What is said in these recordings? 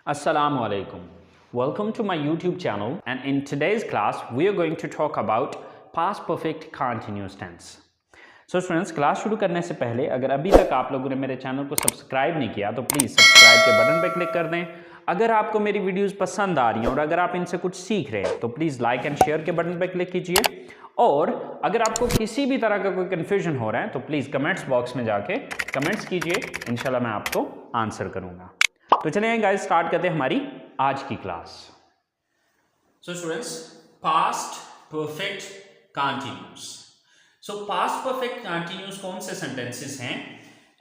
Assalamu alaikum. Welcome to my YouTube channel, and in today's class we are going to talk about past perfect continuous tense. So students, class शुरू करने से पहले अगर अभी तक आप लोगों ने मेरे चैनल को सब्सक्राइब नहीं किया तो प्लीज़ सब्सक्राइब के बटन पर क्लिक कर दें। अगर आपको मेरी वीडियोस पसंद आ रही हैं और अगर आप इनसे कुछ सीख रहे हैं तो प्लीज़ लाइक एंड शेयर के बटन पर क्लिक कीजिए। और अगर आपको किसी भी तरह का कोई कन्फ्यूजन हो रहा है तो प्लीज़ कमेंट्स बॉक्स में जाके कमेंट्स कीजिए, इंशाल्लाह मैं आपको आंसर करूँगा। तो चलिए गाइस स्टार्ट करते हैं हमारी आज की क्लास। सो स्टूडेंट्स, पास्ट परफेक्ट कंटीन्यूअस। सो पास्ट परफेक्ट कंटीन्यूअस कौन से सेंटेंसेस हैं?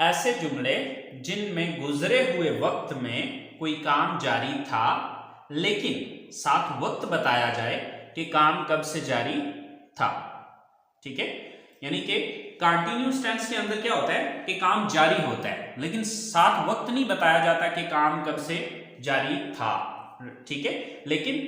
ऐसे जुमले जिनमें गुजरे हुए वक्त में कोई काम जारी था लेकिन साथ वक्त बताया जाए कि काम कब से जारी था। ठीक है, यानी कि कंटीन्यूअस टेंस के अंदर क्या होता है कि काम जारी होता है लेकिन साथ वक्त नहीं बताया जाता कि काम कब से जारी था। ठीक है, लेकिन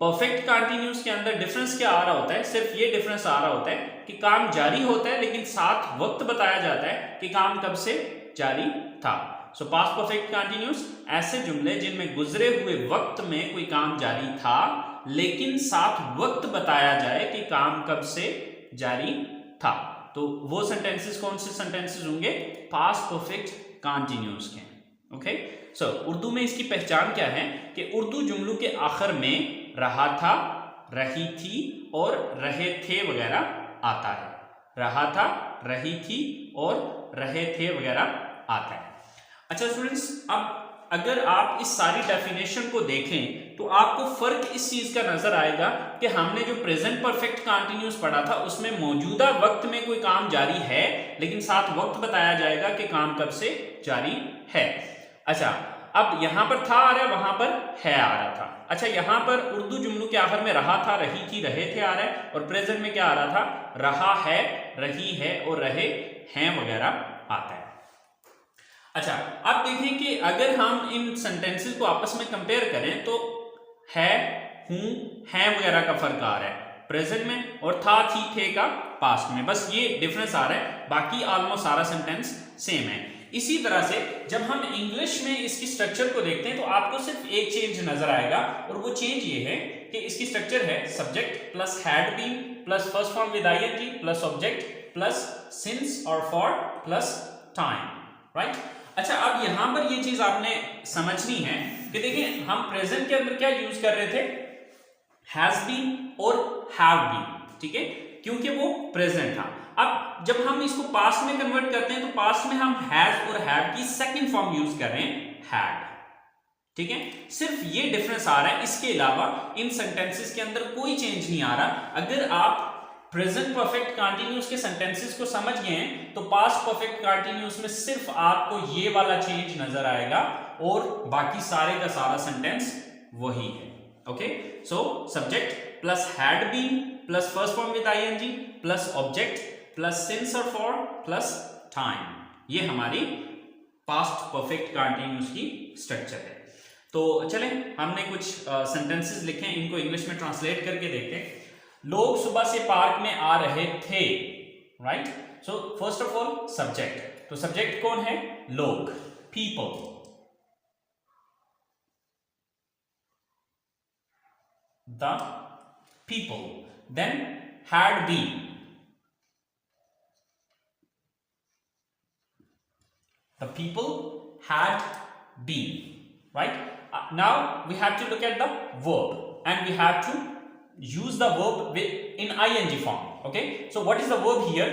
परफेक्ट कंटीन्यूअस के अंदर डिफरेंस क्या आ रहा होता है? सिर्फ ये डिफरेंस आ रहा होता है कि काम जारी होता है लेकिन साथ वक्त बताया जाता है कि काम कब से जारी था। सो पास्ट परफेक्ट कंटीन्यूअस ऐसे जुमले जिनमें गुजरे हुए वक्त में कोई काम जारी था लेकिन साथ वक्त बताया जाए कि काम कब से जारी था। तो वो सेंटेंसेस कौन से सेंटेंसेस होंगे? पास्ट परफेक्ट कंटीन्यूअस के। ओके, सो उर्दू में इसकी पहचान क्या है कि उर्दू जुमलों के आखिर में रहा था, रही थी और रहे थे वगैरह आता है। रहा था, रही थी और रहे थे वगैरह आता है। अच्छा स्टूडेंट्स, अब अगर आप इस सारी डेफिनेशन को देखें तो आपको फर्क इस चीज का नजर आएगा कि हमने जो प्रेजेंट परफेक्ट कंटीन्यूअस पढ़ा था उसमें मौजूदा वक्त में कोई काम जारी है लेकिन साथ वक्त बताया जाएगा कि काम कब से जारी है। अच्छा, अब यहां पर था आ रहा है, वहां पर है आ रहा था। अच्छा, यहां पर उर्दू जुमलों के आखिर में रहा था, रही थी, रहे थे आ रहा है और प्रेजेंट में क्या आ रहा था? रहा है, रही है और रहे हैं वगैरह आता है। अच्छा, अब देखें कि अगर हम इन सेंटेंसेस को आपस में कंपेयर करें तो है, हूं, हैं वगैरह का फर्क आ रहा है प्रेजेंट में और था, थी, थे का पास्ट में। बस ये डिफरेंस आ रहा है, बाकी ऑलमोस्ट सारा सेंटेंस सेम है। इसी तरह से जब हम इंग्लिश में इसकी स्ट्रक्चर को देखते हैं तो आपको सिर्फ एक चेंज नजर आएगा और वो चेंज ये है कि इसकी स्ट्रक्चर है subject plus had been plus first form with ING plus object plus since और फॉर प्लस टाइम। राइट? अच्छा, अब यहां पर ये चीज आपने समझनी है कि देखिए हम प्रेजेंट के अंदर क्या यूज कर रहे थे? हैज बीन और हैव बीन। ठीक है, क्योंकि वो प्रेजेंट था। अब जब हम इसको पास्ट में कन्वर्ट करते हैं तो पास्ट में हम हैज और हैव की सेकंड फॉर्म यूज कर रहे हैं, हैड। ठीक है, सिर्फ ये डिफरेंस आ रहा है, इसके अलावा इन सेंटेंसेस के अंदर कोई चेंज नहीं आ रहा। अगर आप प्रेजेंट परफेक्ट कंटीन्यूअस के सेंटेंसेस को समझ गए हैं तो पास्ट परफेक्ट कंटीन्यूअस में सिर्फ आपको ये वाला चेंज नजर आएगा और बाकी सारे का सारा सेंटेंस वही है। Okay, so subject plus had been plus first form with ING plus object plus since और फॉर प्लस टाइम, ये हमारी पास्ट परफेक्ट कंटीन्यूअस की स्ट्रक्चर है। तो चलें हमने कुछ सेंटेंसेस लिखे हैं, इनको इंग्लिश में ट्रांसलेट करके देखते हैं। लोग सुबह से पार्क में आ रहे थे। Right? So first of all subject, तो सब्जेक्ट कौन है? लोग, people. The people. Then had been, the people had been. Right? Now we have to look at the verb and we have to use the verb in ing form. Okay, so what is the verb here?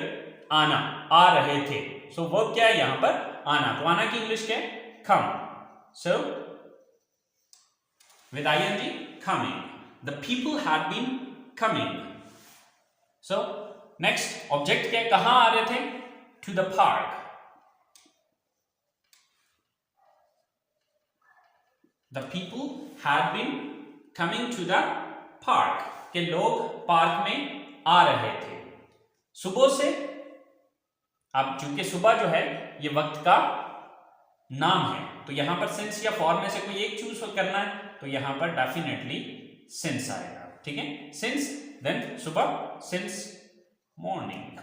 आना, आ रहे थे। so verb क्या है यहां पर? आना। तो आना की इंग्लिश क्या है? come. so with ing, coming. the people had been coming. so next object क्या है? कहां आ रहे थे? to the park. The people had been coming to the park. के लोग पार्क में आ रहे थे सुबह से। अब चूंकि सुबह जो है ये वक्त का नाम है तो यहां पर सिंस या फॉर में से कोई एक चूज करना है तो यहां पर डेफिनेटली सिंस आएगा। ठीक है, सिंस, देन सुबह, since morning.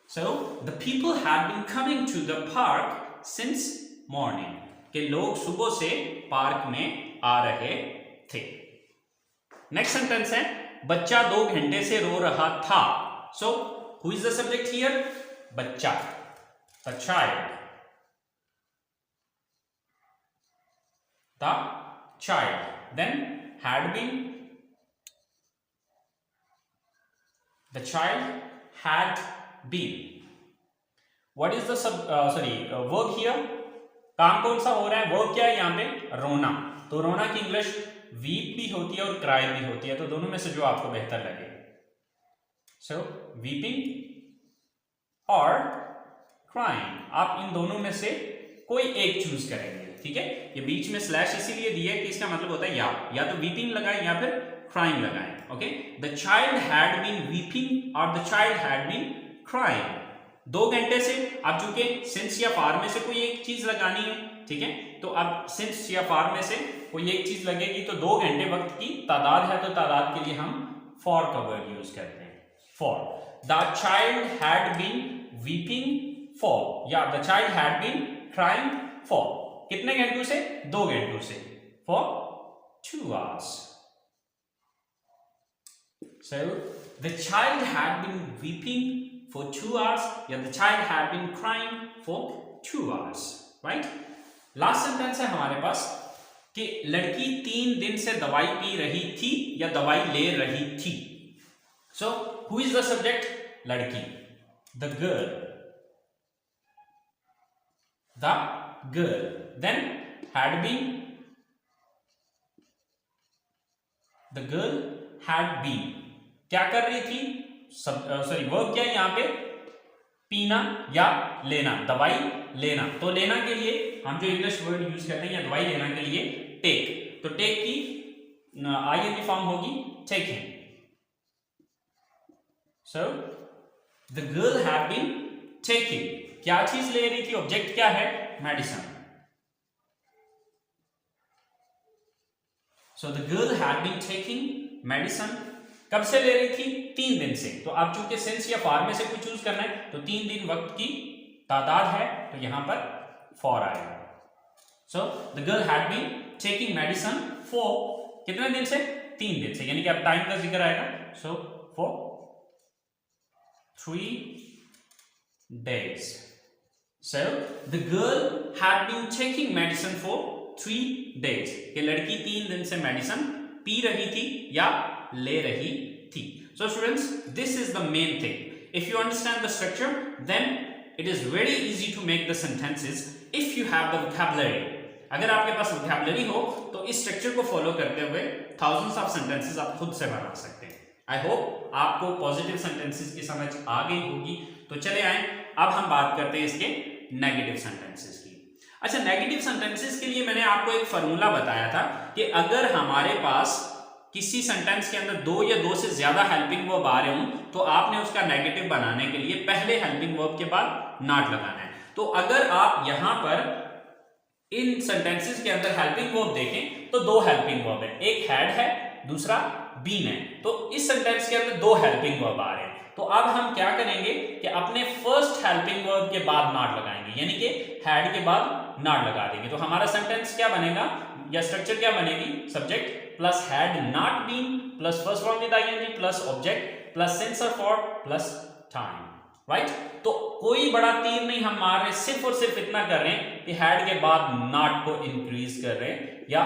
So the people had been coming to the park since morning. कि लोग सुबह से पार्क में आ रहे थे। नेक्स्ट सेंटेंस है बच्चा 2 घंटे से रो रहा था। So who is the subject here? बच्चा, the child, the child. Then had been, the child had been. What is the verb here? काम कौन सा हो रहा है? वर्ब क्या है यहाँ पे? रोना। तो रोना की इंग्लिश वीप भी होती है और क्राई भी होती है, तो दोनों में से जो आपको बेहतर लगे। सो वीपिंग और क्राइंग, आप इन दोनों में से कोई एक चूज करेंगे, ठीक है। ये बीच में स्लैश इसीलिए दिया है कि इसका मतलब होता है या तो वीपिंग लगाएं या फिर क्राइंग लगाएं। Okay, the child had been weeping और the child had been crying. 2 घंटे से, अब चूंकि सिंस या फार में से कोई एक चीज लगानी है, ठीक है, तो अब सिंस या फार में से कोई एक चीज लगेगी, तो 2 घंटे वक्त की तादाद है, तो तादाद के लिए हम फॉर का वर्ड यूज करते हैं। For the child had been weeping for, या the child had been crying for कितने घंटों से? 2 घंटों से। For 2 hours. So the child had been weeping for 2 hours, या the child had been crying for 2 hours, right? Last sentence है हमारे पास कि लड़की 3 दिन से दवाई पी रही थी या दवाई ले रही थी। So who is the subject? लड़की, the girl, the girl. Then had been, the girl had been क्या कर रही थी? वर्ब क्या है यहाँ पे? पीना या लेना, दवाई लेना। तो लेना के लिए हम जो इंग्लिश वर्ड यूज करते हैं, या दवाई लेना के लिए टेक, तो टेक की आईएनजी फॉर्म होगी taking. So the girl had been taking, क्या चीज ले रही थी? ऑब्जेक्ट क्या है? Medicine. So the girl had been taking medicine. कब से ले रही थी? 3 दिन से। तो आप चूंकि सिंस या फॉर में से कुछ चूज करना है, तो 3 दिन वक्त की तादाद है, तो यहां पर फॉर आएगा। So the girl had been taking medicine for कितने दिन से? 3 दिन से, यानी कि अब टाइम का जिक्र आएगा। So for 3 days. So the girl had been taking medicine for 3 days. कि लड़की 3 दिन से मेडिसिन पी रही थी या ले रही थी। So students, this is the main thing. If you understand the structure, then it is very easy to make the sentences if you have the vocabulary. अगर आपके पास vocabulary हो तो इस structure को follow करते हुए thousands of sentences आप खुद से बना सकते हैं। I hope आपको positive sentences की समझ आ गई होगी। तो चले आए, अब हम बात करते हैं इसके negative sentences की। अच्छा, negative sentences के लिए मैंने आपको एक फॉर्मूला बताया था कि अगर हमारे पास किसी सेंटेंस के अंदर 2 या 2 से ज्यादा हेल्पिंग वर्ब आ रहे हों, तो आपने उसका नेगेटिव बनाने के लिए पहले हेल्पिंग वर्ब के बाद नॉट लगाना है। तो अगर आप यहां पर इन सेंटेंसेस के अंदर हेल्पिंग वर्ब देखें तो 2 हेल्पिंग वर्ब है, एक हैड है, दूसरा बीन है। तो इस सेंटेंस के अंदर 2 हेल्पिंग वर्ब आ रहे हैं। तो अब हम क्या करेंगे कि अपने फर्स्ट हेल्पिंग वर्ब के बाद नॉट लगाएंगे, यानी कि हैड के बाद नॉट लगा देंगे। तो हमारा सेंटेंस क्या बनेगा, या स्ट्रक्चर क्या बनेगी? Subject plus had not been plus first form with ING plus object plus since और फॉर प्लस टाइम, राइट? तो कोई बड़ा तीर नहीं हम मार रहे, सिर्फ और सिर्फ इतना कर रहे हैं कि हैड के बाद नॉट को इंक्रीज कर रहे हैं या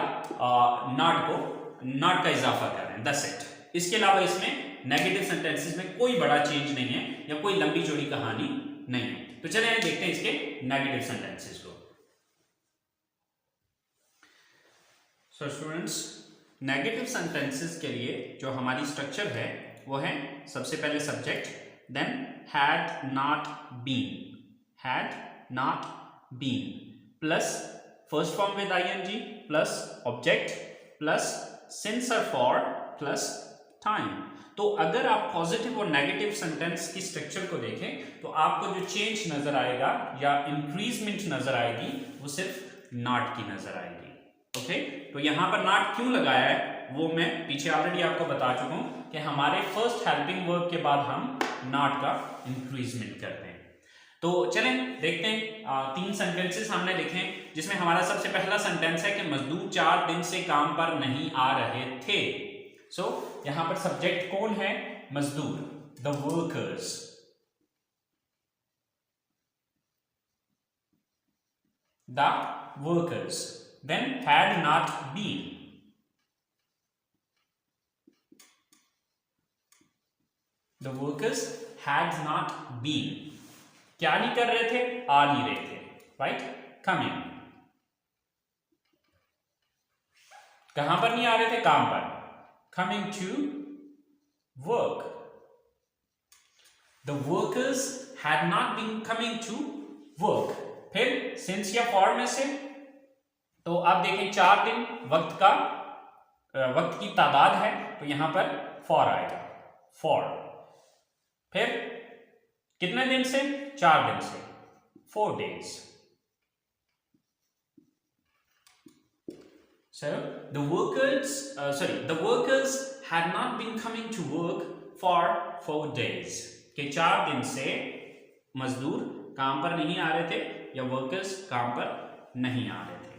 नॉट का इजाफा कर रहे हैं, दैट्स इट। इसके अलावा इसमें नेगेटिव सेंटेंसेस में कोई बड़ा चेंज नहीं है या कोई लंबी चौड़ी कहानी नहीं है। तो चलिए देखते हैं इसके नेगेटिव सेंटेंसेस को। सो स्टूडेंट्स, नेगेटिव सेंटेंसेस के लिए जो हमारी स्ट्रक्चर है वो है सबसे पहले subject, then had not been plus first form with ING plus object plus since और फॉर प्लस टाइम। तो अगर आप पॉजिटिव और नेगेटिव सेंटेंस की स्ट्रक्चर को देखें तो आपको जो चेंज नजर आएगा या इंक्रीजमेंट नजर आएगी वो सिर्फ नॉट की नजर आएगी। ओके, तो यहां पर नॉट क्यों लगाया है वो मैं पीछे ऑलरेडी आपको बता चुका हूं कि हमारे फर्स्ट हेल्पिंग वर्ब के बाद हम नॉट का इंक्रीजमेंट करते हैं। तो चलें देखते हैं, 3 सेंटेंसेस हमने लिखे जिसमें हमारा सबसे पहला सेंटेंस है कि मजदूर 4 दिन से काम पर नहीं आ रहे थे। सो यहां पर सब्जेक्ट कौन है? मजदूर, the workers. The workers. Then had not been, the workers had not been, क्या नहीं कर रहे थे? आ नहीं रहे थे, राइट? कमिंग, कहां पर नहीं आ रहे थे? काम पर। Coming to work, the workers had not been coming to work. फिर सिंस या फॉर में से, तो आप देखें 4 दिन वक्त की तादाद है, तो यहां पर फॉर आएगा, फॉर। फिर कितने दिन से? 4 दिन से, 4 days। So the workers had not been coming to work for 4 days। के 4 दिन से मजदूर काम पर नहीं आ रहे थे या वर्कर्स काम पर नहीं आ रहे थे।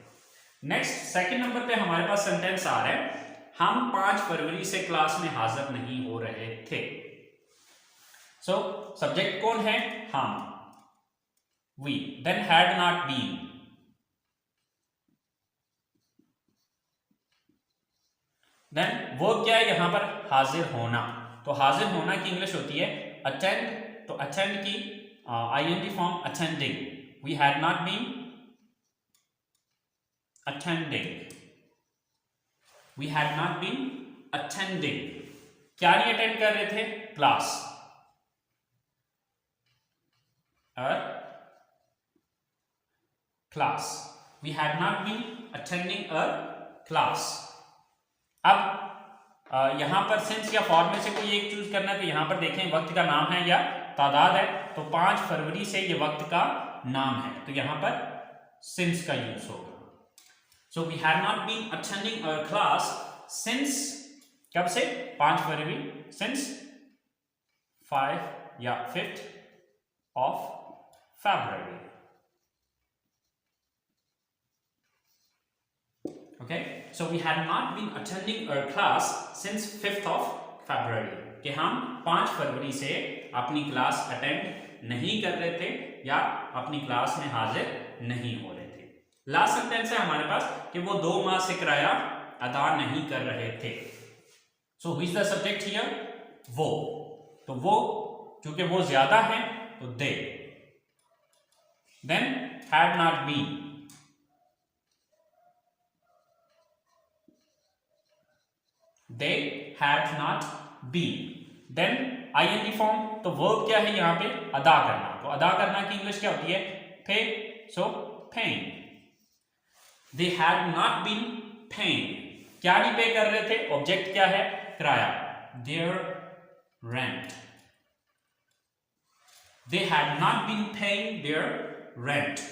नेक्स्ट सेकंड नंबर पे हमारे पास सेंटेंस आ रहा है, हम 5 फरवरी से क्लास में हाजिर नहीं हो रहे थे। सो सब्जेक्ट कौन है? हम, we. Then had not been, then verb क्या है यहां पर? हाजिर होना। तो हाजिर होना की इंग्लिश होती है अटेंड। तो अटेंड की ING form attending. We had not been attending, we had not been attending. क्या नहीं अटेंड कर रहे थे? Class. Class, we had not been attending a class. अब यहां पर सिंस या फॉर में से कोई एक चूज करना है, तो यहां पर देखें वक्त का नाम है या तादाद है, तो 5 फरवरी से ये वक्त का नाम है, तो यहां पर सिंस का यूज होगा। So we had not been attending our class since, कब से? 5 फरवरी, सिंस 5 या 5th of February। Okay, so we had not been attending our class since 5th of February। कि हम 5 फरवरी से अपनी क्लास अटेंड नहीं कर रहे थे या अपनी क्लास में हाजिर नहीं हो रहे थे। लास्ट सेंटेंस है हमारे पास कि वो 2 माह से किराया अदा नहीं कर रहे थे। So who is the subject here? वो। तो वो चूंकि वो ज्यादा है तो they. Then had not been, they had not been। then ing form, तो वर्ब क्या है यहां पे? अदा करना। तो अदा करना की इंग्लिश क्या होती है? पे। सो paying, they had not been paying। क्या नहीं पे कर रहे थे? ऑब्जेक्ट क्या है? किराया, their rent। they had not been paying their rent।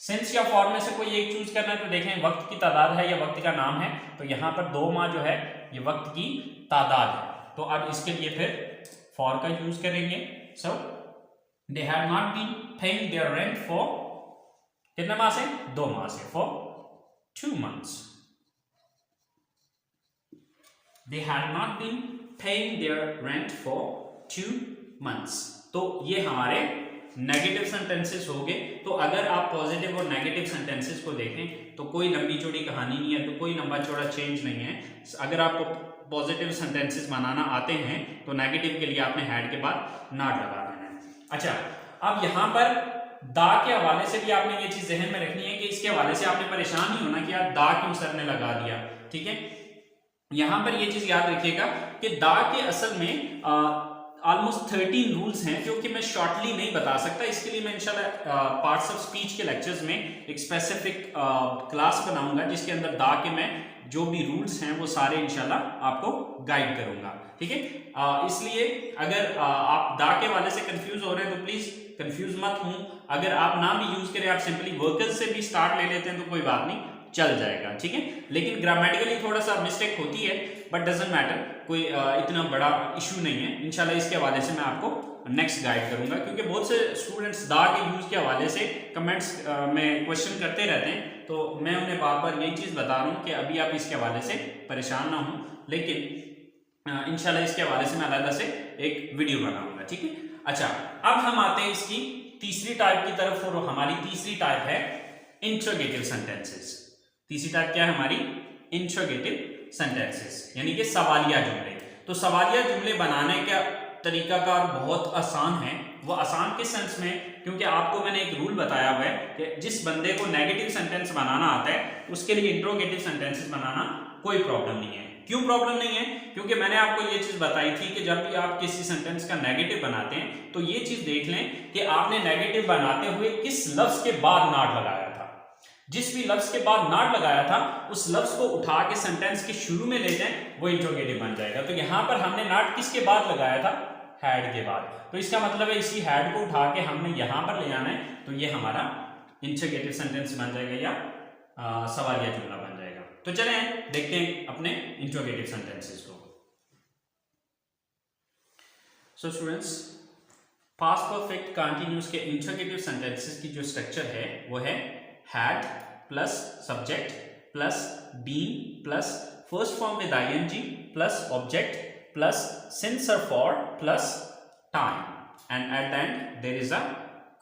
Since या फॉर में से कोई एक चूज करना है, तो देखें वक्त की तादाद है या वक्त का नाम है, तो यहां पर 2 माह जो है ये वक्त की तादाद है, तो अब इसके लिए फिर फॉर का यूज करेंगे। So they had not been paying their rent for कितने माह से? 2 माह से, for 2 months। They had not been paying their rent for 2 months। तो ये हमारे नेगेटिव सेंटेंसेस हो गए। तो अगर आप पॉजिटिव और नेगेटिव सेंटेंसेस को देखें तो कोई लंबी चौड़ी कहानी नहीं है, तो कोई लंबा चौड़ा चेंज नहीं है। अगर आपको पॉजिटिव सेंटेंसेस बनाना आते हैं तो नेगेटिव के लिए आपने हैड के बाद नॉट लगा देना है। अच्छा, अब यहां पर दा के हवाले से भी आपने ये चीज जहन में रखनी है कि इसके हवाले से आपने परेशान नहीं होना कि यार दा क्यों सर ने लगा दिया। ठीक है, यहां पर ये चीज याद रखिएगा कि दा के असल में ऑलमोस्ट 13 रूल्स हैं जो कि मैं शॉर्टली नहीं बता सकता। इसके लिए मैं इंशाल्लाह पार्ट्स ऑफ स्पीच के लेक्चर्स में एक स्पेसिफिक क्लास बनाऊंगा जिसके अंदर दा के मैं जो भी रूल्स हैं वो सारे इंशाल्लाह आपको गाइड करूंगा। ठीक है, इसलिए अगर आप दा के वाले से कंफ्यूज हो रहे हैं तो प्लीज कंफ्यूज मत हूं। अगर आप ना भी यूज करें, आप सिंपली वर्कर्स से भी स्टार्ट ले लेते हैं तो कोई बात नहीं, चल जाएगा, ठीक है। लेकिन ग्रामेटिकली थोड़ा सा मिस्टेक होती है, बट डजंट मैटर, कोई इतना बड़ा इशू नहीं है। इंशाल्लाह इसके हवाले से मैं आपको नेक्स्ट गाइड करूंगा, क्योंकि बहुत से स्टूडेंट्स दा के यूज के हवाले से कमेंट्स में क्वेश्चन करते रहते हैं, तो मैं उन्हें बार बार यही चीज़ बता रहा हूँ कि अभी आप इसके हवाले से परेशान ना हो, लेकिन इंशाल्लाह इसके हवाले से मैं अलग से एक वीडियो बनाऊंगा, ठीक है। अच्छा, अब हम आते हैं इसकी तीसरी टाइप की तरफ, और हमारी तीसरी टाइप है इंट्रोगेटिव सेंटेंसेस। तीसरी टाइप क्या है हमारी? इंट्रोगेटिव सेंटेंसेस, यानी कि सवालिया जुमले। तो सवालिया जुमले बनाने का तरीकाकार बहुत आसान है। वो आसान किस सेंस में? क्योंकि आपको मैंने एक रूल बताया हुआ है कि जिस बंदे को नेगेटिव सेंटेंस बनाना आता है उसके लिए इंट्रोगेटिव सेंटेंसेस बनाना कोई प्रॉब्लम नहीं है। क्यों प्रॉब्लम नहीं है? क्योंकि मैंने आपको ये चीज बताई थी कि जब भी आप किसी सेंटेंस का नेगेटिव बनाते हैं तो ये चीज देख लें कि आपने नेगेटिव बनाते हुए किस लफ्ज के बाद नॉट लगाया था। जिस भी लफ्ज के बाद नॉट लगाया था उस लफ्ज को उठा के सेंटेंस के शुरू में ले जाएं, वो इंट्रोगेटिव बन जाएगा। तो यहां पर हमने नॉट किसके बाद लगाया था? हैड के बाद। तो इसका मतलब है इसी हैड को उठा के हमने यहां पर ले आना है, तो ये हमारा इंट्रोगेटिव सेंटेंस बन जाएगा या सवालिया जुमला बन जाएगा। तो चलें देखते हैं अपने इंट्रोगेटिव सेंटेंसेस को। So students, past perfect continuous के इंट्रोगेटिव सेंटेंसेस की जो स्ट्रक्चर है वो है had plus subject plus been plus first form with ING plus object plus since और for plus time, and at the end there is a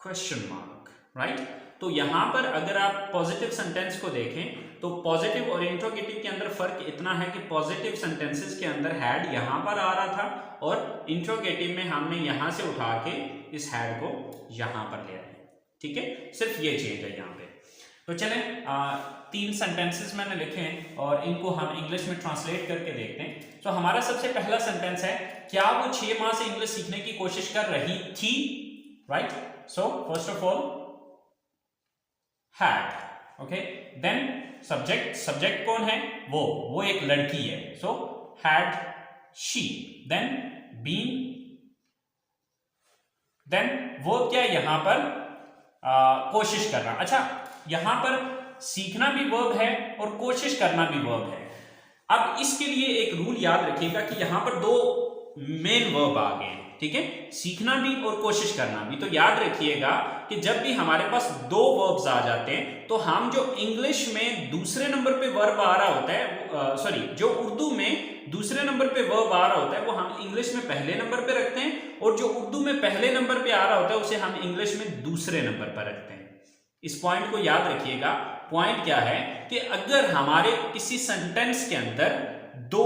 question mark, right. तो यहां पर अगर आप पॉजिटिव सेंटेंस को देखें तो पॉजिटिव और इंट्रोगेटिव के अंदर फर्क इतना है कि पॉजिटिव सेंटेंसेस के अंदर हैड यहां पर आ रहा था और इंट्रोगेटिव में हमने यहां से उठा के इस हैड को यहां पर ले आए, ठीक है। सिर्फ ये चेंज है यहां पे। तो चलें 3 सेंटेंसेस मैंने लिखे हैं और इनको हम इंग्लिश में ट्रांसलेट करके देखते हैं। तो हमारा सबसे पहला सेंटेंस है, क्या वो 6 माह से इंग्लिश सीखने की कोशिश कर रही थी, right. So first of all had, okay, then subject कौन है? वो एक लड़की है, so had she, then been, then वो क्या यहां पर कोशिश करना। अच्छा, यहां पर सीखना भी वर्ब है और कोशिश करना भी वर्ब है। अब इसके लिए एक रूल याद रखिएगा कि यहां पर 2 मेन वर्ब आ गए, ठीक है, सीखना भी और कोशिश करना भी। तो याद रखिएगा कि जब भी हमारे पास 2 वर्ब्स आ जाते हैं तो हम जो इंग्लिश में दूसरे नंबर पे वर्ब आ रहा होता है, जो उर्दू में दूसरे नंबर पे वर्ब आ रहा होता है वो हम इंग्लिश में पहले नंबर पे रखते हैं, और जो उर्दू में पहले नंबर पे आ रहा होता है उसे हम इंग्लिश में दूसरे नंबर पर रखते हैं। इस पॉइंट को याद रखिएगा। पॉइंट क्या है कि अगर हमारे किसी सेंटेंस के अंदर 2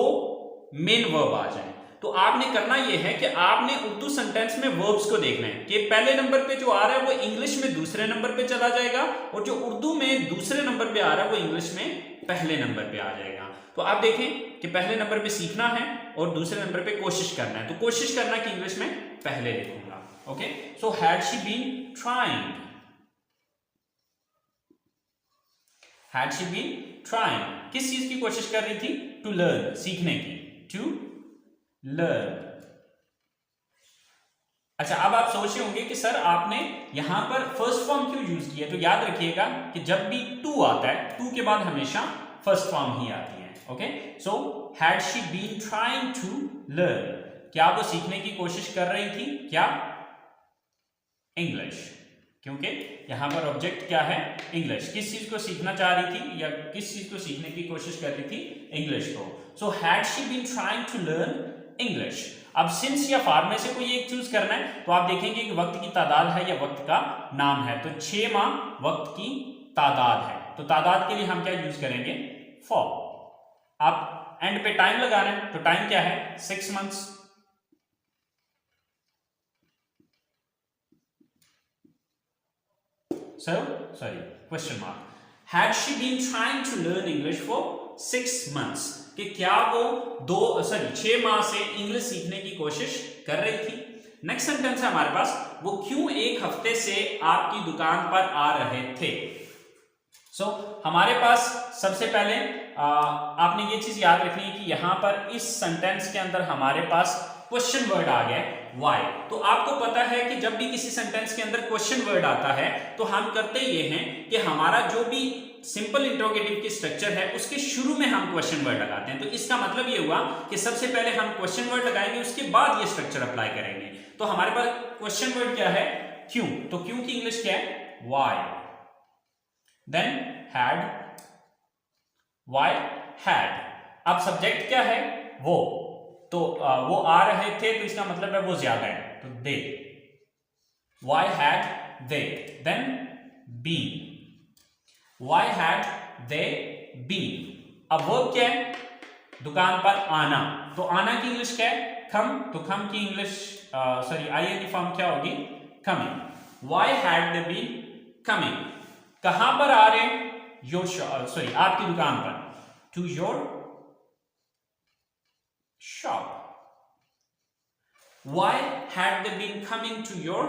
मेन वर्ब आ जाए तो आपने करना यह है कि आपने उर्दू सेंटेंस में वर्ब्स को देखना है कि पहले नंबर पे जो आ रहा है वो इंग्लिश में दूसरे नंबर पे चला जाएगा, और जो उर्दू में दूसरे नंबर पे आ रहा है वो इंग्लिश में पहले नंबर पे आ जाएगा। तो आप देखें कि pहले नंबर पे सीखना है और दूसरे नंबर पे कोशिश करना है, तो कोशिश करना की इंग्लिश में पहले लिखूंगा। Okay, so had she been trying, had she been trying, किस चीज की कोशिश कर रही थी? टू लर्न, सीखने की, टू लर्न। अच्छा, अब आप सोच रहे होंगे कि सर आपने यहां पर फर्स्ट फॉर्म क्यों यूज किया? तो याद रखिएगा कि जब भी टू आता है, टू के बाद हमेशा फर्स्ट फॉर्म ही आती है। Okay, so had she been trying to learn, क्या वो सीखने की कोशिश कर रही थी? क्या? इंग्लिश, क्योंकि यहां पर ऑब्जेक्ट क्या है? इंग्लिश। किस चीज को सीखना चाह रही थी या किस चीज को सीखने की कोशिश कर रही थी? इंग्लिश को। So had she been trying to learn English. अब सिंस या फॉर में से कोई एक चूज करना है, तो आप देखेंगे कि वक्त की तादाद है या वक्त का नाम है। तो 6 माह वक्त की तादाद है, तो तादाद के लिए हम क्या यूज करेंगे? फॉर। आप एंड पे टाइम लगा रहे हैं, तो टाइम क्या है? 6 months. Question mark. Had she been trying to learn English for 6 months, कि क्या वो 6 माह से इंग्लिश सीखने की कोशिश कर रही थी। नेक्स्ट सेंटेंस है हमारे पास, वो क्यों 1 हफ्ते से आपकी दुकान पर आ रहे थे। हमारे पास सबसे पहले आपने ये चीज याद रखनी है कि यहां पर इस सेंटेंस के अंदर हमारे पास क्वेश्चन वर्ड आ गया, व्हाई। तो आपको पता है कि जब भी किसी सेंटेंस के अंदर क्वेश्चन वर्ड आता है तो हम करते ये हैं कि हमारा जो भी सिंपल इंट्रोगेटिव की स्ट्रक्चर है उसके शुरू में हम क्वेश्चन वर्ड लगाते हैं। तो इसका मतलब ये हुआ कि सबसे पहले हम क्वेश्चन वर्ड लगाएंगे, उसके बाद ये स्ट्रक्चर अप्लाई करेंगे। तो हमारे पास क्वेश्चन वर्ड क्या है? क्यों। तो क्यों की इंग्लिश क्या है? Why. Then had, why had. अब सब्जेक्ट क्या है? वो। तो वो आ रहे थे, तो इसका मतलब है वो ज्यादा है, तो they. Why had they. Then been, why had they been. अब वर्ब क्या है? दुकान पर आना। तो आना की इंग्लिश क्या है? कम। तो कम की इंग्लिश आईएनजी फॉर्म क्या होगी? Coming. Why had they been coming. कहां पर आ रहे? योर आपकी दुकान पर। To your shop. Why had they been coming to your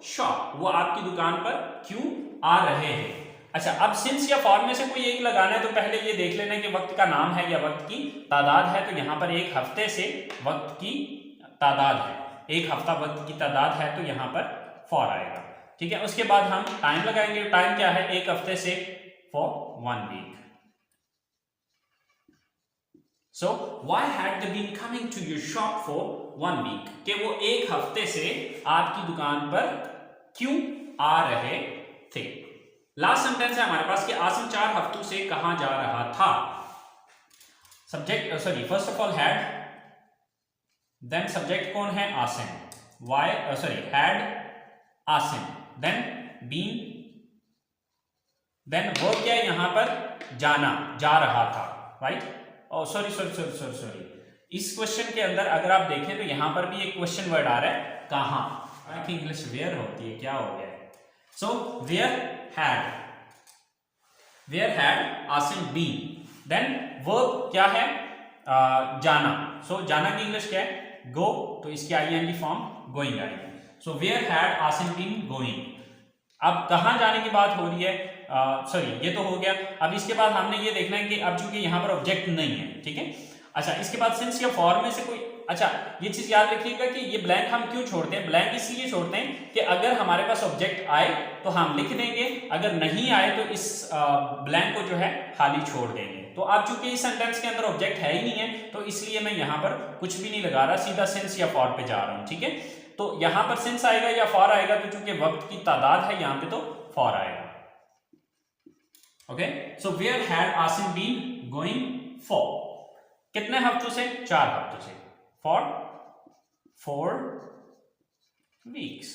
shop? वो आपकी दुकान पर क्यों आ रहे हैं? अच्छा, अब सिंस या फॉर में से कोई एक लगाना है तो पहले ये देख लेना कि वक्त का नाम है या वक्त की तादाद है। तो यहां पर एक हफ्ते से वक्त की तादाद है, एक हफ्ता वक्त की तादाद है, तो यहां पर फॉर आएगा। ठीक है, उसके बाद हम टाइम लगाएंगे। टाइम क्या है? एक हफ्ते से, for 1 week. So why had they been coming to your shop for 1 week? कि वो एक हफ्ते से आपकी दुकान पर क्यों आ रहे थे। लास्ट सेंटेंस है हमारे पास कि आसिम 4 हफ्तों से कहां जा रहा था। Subject first of all had, then subject कौन है? Asim. Had Asim. Then been, then verb क्या है यहां पर? जाना, जा रहा था, राइट। सॉरी, इस क्वेश्चन के अंदर अगर आप देखें तो यहां पर भी एक क्वेश्चन वर्ड आ रहा है, कहां। आई थिंक इंग्लिश वेयर होती है, क्या हो गया है? So where had Asim been. Then verb क्या है? जाना। सो जाना की इंग्लिश क्या है? गो। तो इसकी आईएनजी फॉर्म गोइंग आएगी। So where had Asim been going. अब कहां जाने की बात हो रही है? ये तो हो गया। अब इसके बाद हमने ये देखना है कि अब चूंकि यहां पर ऑब्जेक्ट नहीं है, ठीक है। अच्छा, इसके बाद सिंस या फॉर में से कोई, अच्छा ये चीज याद रखिएगा कि ये ब्लैंक हम क्यों छोड़ते हैं? ब्लैंक इसलिए छोड़ते हैं कि अगर हमारे पास ऑब्जेक्ट आए तो हम लिख देंगे, अगर नहीं आए तो इस ब्लैंक को जो है खाली छोड़ देंगे। तो अब चूंकि इस सेंटेंस के अंदर ऑब्जेक्ट है ही नहीं है, तो इसलिए मैं यहां पर कुछ भी नहीं लगा रहा, सीधा सिंस या फॉर पे जा रहा हूं, ठीक है। तो यहां पर सिंस आएगा या फॉर आएगा, तो चूंकि वक्त की तादाद है यहां पे, तो फॉर आएगा। Okay, so where had Asim been going for. कितने हफ्तों से? 4 हफ्तों से। For 4 weeks.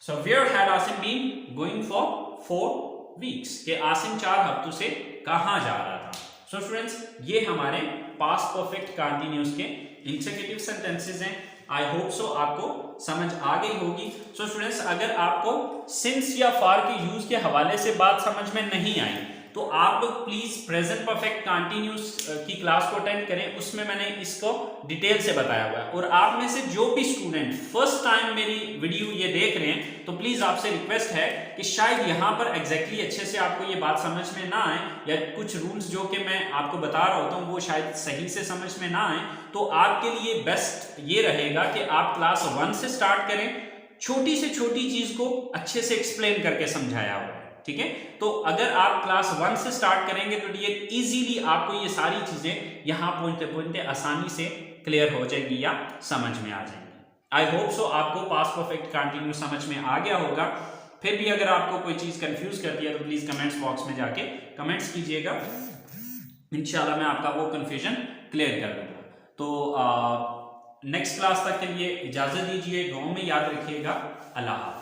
So where had Asim been going for 4 weeks. के आसिम 4 हफ्तों से कहां जा रहा था। सो स्टूडेंट्स, ये हमारे पास्ट परफेक्ट कंटीन्यूअस के इंट्रोगेटिव सेंटेंसेस हैं। आई होप सो आपको समझ आ गई होगी। सो स्टूडेंट्स, अगर आपको सिंस या फॉर के यूज के हवाले से बात समझ में नहीं आई तो आप लोग प्लीज प्रेजेंट परफेक्ट कंटीन्यूअस की क्लास को अटेंड करें, उसमें मैंने इसको डिटेल से बताया हुआ है। और आप में से जो भी स्टूडेंट फर्स्ट टाइम मेरी वीडियो ये देख रहे हैं, तो प्लीज आपसे रिक्वेस्ट है कि शायद यहाँ पर एग्जैक्टली अच्छे से आपको ये बात समझ में ना आए, या कुछ रूल्स जो कि मैं आपको बता रहा होता हूँ वो शायद सही से समझ में ना आए, तो आपके लिए बेस्ट ये रहेगा कि आप क्लास 1 से स्टार्ट करें। छोटी से छोटी चीज को अच्छे से एक्सप्लेन करके समझाया हुआ है, ठीक है। तो अगर आप क्लास 1 से स्टार्ट करेंगे तो ये इजीली आपको ये सारी चीजें यहां पहुंचते पहुंचते आसानी से क्लियर हो जाएंगी या समझ में आ जाएंगी। आई होप सो आपको पास्ट परफेक्ट कंटिन्यू समझ में आ गया होगा। फिर भी अगर आपको कोई चीज कंफ्यूज करती है तो प्लीज कमेंट्स बॉक्स में जाके कमेंट्स कीजिएगा, इंशाल्लाह मैं आपका वो कंफ्यूजन क्लियर कर दूंगा। तो नेक्स्ट क्लास तक के लिए इजाजत दीजिए, दुआओं में याद रखिएगा। अल्लाह हाफ़िज़।